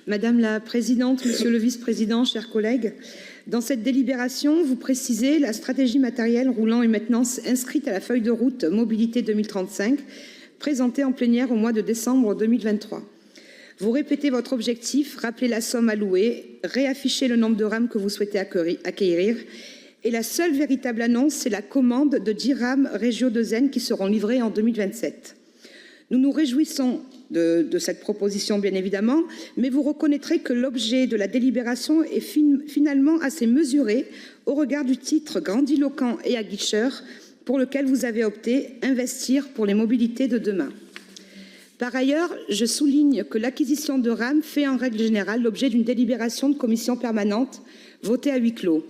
Madame la Présidente, Monsieur le Vice-président, chers collègues, dans cette délibération, vous précisez la stratégie matérielle roulant et maintenance inscrite à la feuille de route Mobilité 2035, présentée en plénière au mois de décembre 2023. Vous répétez votre objectif, rappelez la somme allouée, réaffichez le nombre de rames que vous souhaitez acquérir. Et la seule véritable annonce, c'est la commande de 10 rames Régio 2N qui seront livrées en 2027. Nous nous réjouissons de cette proposition, bien évidemment, mais vous reconnaîtrez que l'objet de la délibération est finalement assez mesuré au regard du titre grandiloquent et aguicheur pour lequel vous avez opté « Investir pour les mobilités de demain ». Par ailleurs, je souligne que l'acquisition de rames fait en règle générale l'objet d'une délibération de commission permanente votée à huis clos.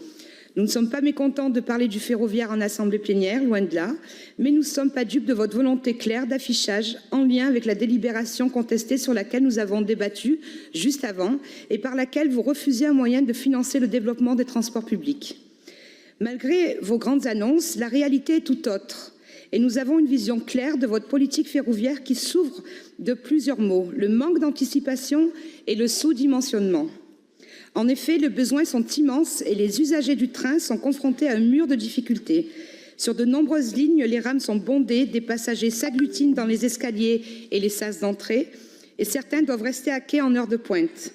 Nous ne sommes pas mécontents de parler du ferroviaire en assemblée plénière, loin de là, mais nous ne sommes pas dupes de votre volonté claire d'affichage en lien avec la délibération contestée sur laquelle nous avons débattu juste avant et par laquelle vous refusiez un moyen de financer le développement des transports publics. Malgré vos grandes annonces, la réalité est tout autre et nous avons une vision claire de votre politique ferroviaire qui s'ouvre de plusieurs mots, le manque d'anticipation et le sous-dimensionnement. En effet, les besoins sont immenses et les usagers du train sont confrontés à un mur de difficultés. Sur de nombreuses lignes, les rames sont bondées, des passagers s'agglutinent dans les escaliers et les sas d'entrée et certains doivent rester à quai en heure de pointe.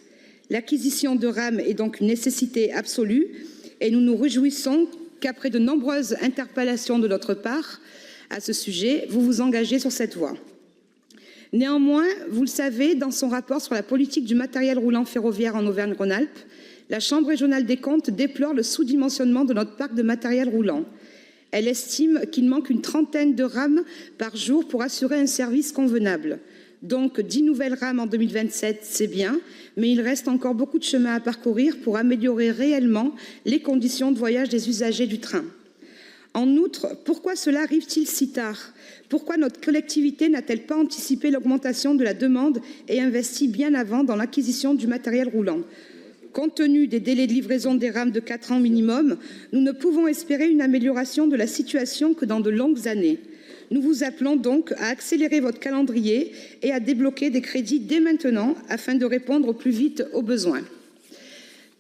L'acquisition de rames est donc une nécessité absolue et nous nous réjouissons qu'après de nombreuses interpellations de notre part à ce sujet, vous vous engagez sur cette voie. Néanmoins, vous le savez, dans son rapport sur la politique du matériel roulant ferroviaire en Auvergne-Rhône-Alpes, la Chambre régionale des comptes déplore le sous-dimensionnement de notre parc de matériel roulant. Elle estime qu'il manque une trentaine de rames par jour pour assurer un service convenable. Donc 10 nouvelles rames en 2027, c'est bien, mais il reste encore beaucoup de chemin à parcourir pour améliorer réellement les conditions de voyage des usagers du train. En outre, pourquoi cela arrive-t-il si tard? Pourquoi notre collectivité n'a-t-elle pas anticipé l'augmentation de la demande et investi bien avant dans l'acquisition du matériel roulant? Compte tenu des délais de livraison des rames de 4 ans minimum, nous ne pouvons espérer une amélioration de la situation que dans de longues années. Nous vous appelons donc à accélérer votre calendrier et à débloquer des crédits dès maintenant afin de répondre au plus vite aux besoins.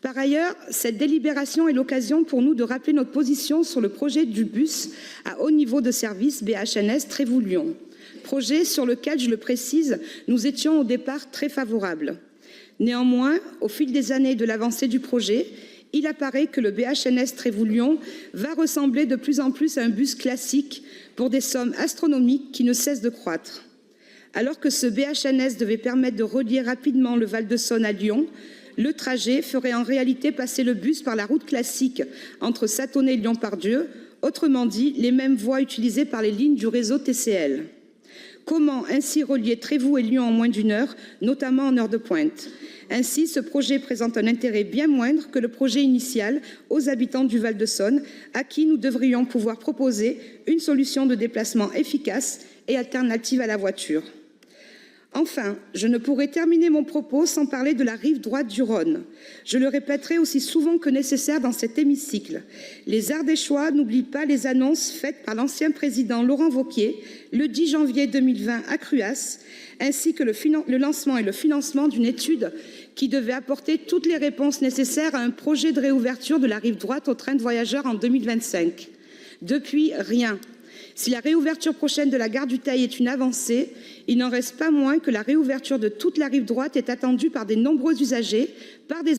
Par ailleurs, cette délibération est l'occasion pour nous de rappeler notre position sur le projet du bus à haut niveau de service BHNS Trévoux-Lyon. Projet sur lequel, je le précise, nous étions au départ très favorables. Néanmoins, au fil des années et de l'avancée du projet, il apparaît que le BHNS Trévoux-Lyon va ressembler de plus en plus à un bus classique pour des sommes astronomiques qui ne cessent de croître. Alors que ce BHNS devait permettre de relier rapidement le Val-de-Saône à Lyon, le trajet ferait en réalité passer le bus par la route classique entre Sathonay et Lyon-Part-Dieu, autrement dit les mêmes voies utilisées par les lignes du réseau TCL. Comment ainsi relier Trévoux et Lyon en moins d'une heure, notamment en heure de pointe? Ainsi, ce projet présente un intérêt bien moindre que le projet initial aux habitants du Val-de-Saône, à qui nous devrions pouvoir proposer une solution de déplacement efficace et alternative à la voiture. Enfin, je ne pourrai terminer mon propos sans parler de la rive droite du Rhône. Je le répéterai aussi souvent que nécessaire dans cet hémicycle. Les Ardéchois n'oublient pas les annonces faites par l'ancien président Laurent Wauquiez le 10 janvier 2020 à Cruas, ainsi que le lancement et le financement d'une étude qui devait apporter toutes les réponses nécessaires à un projet de réouverture de la rive droite au train de voyageurs en 2025. Depuis, rien. Si la réouverture prochaine de la gare du Teil est une avancée, il n'en reste pas moins que la réouverture de toute la rive droite est attendue par de nombreux usagers, par des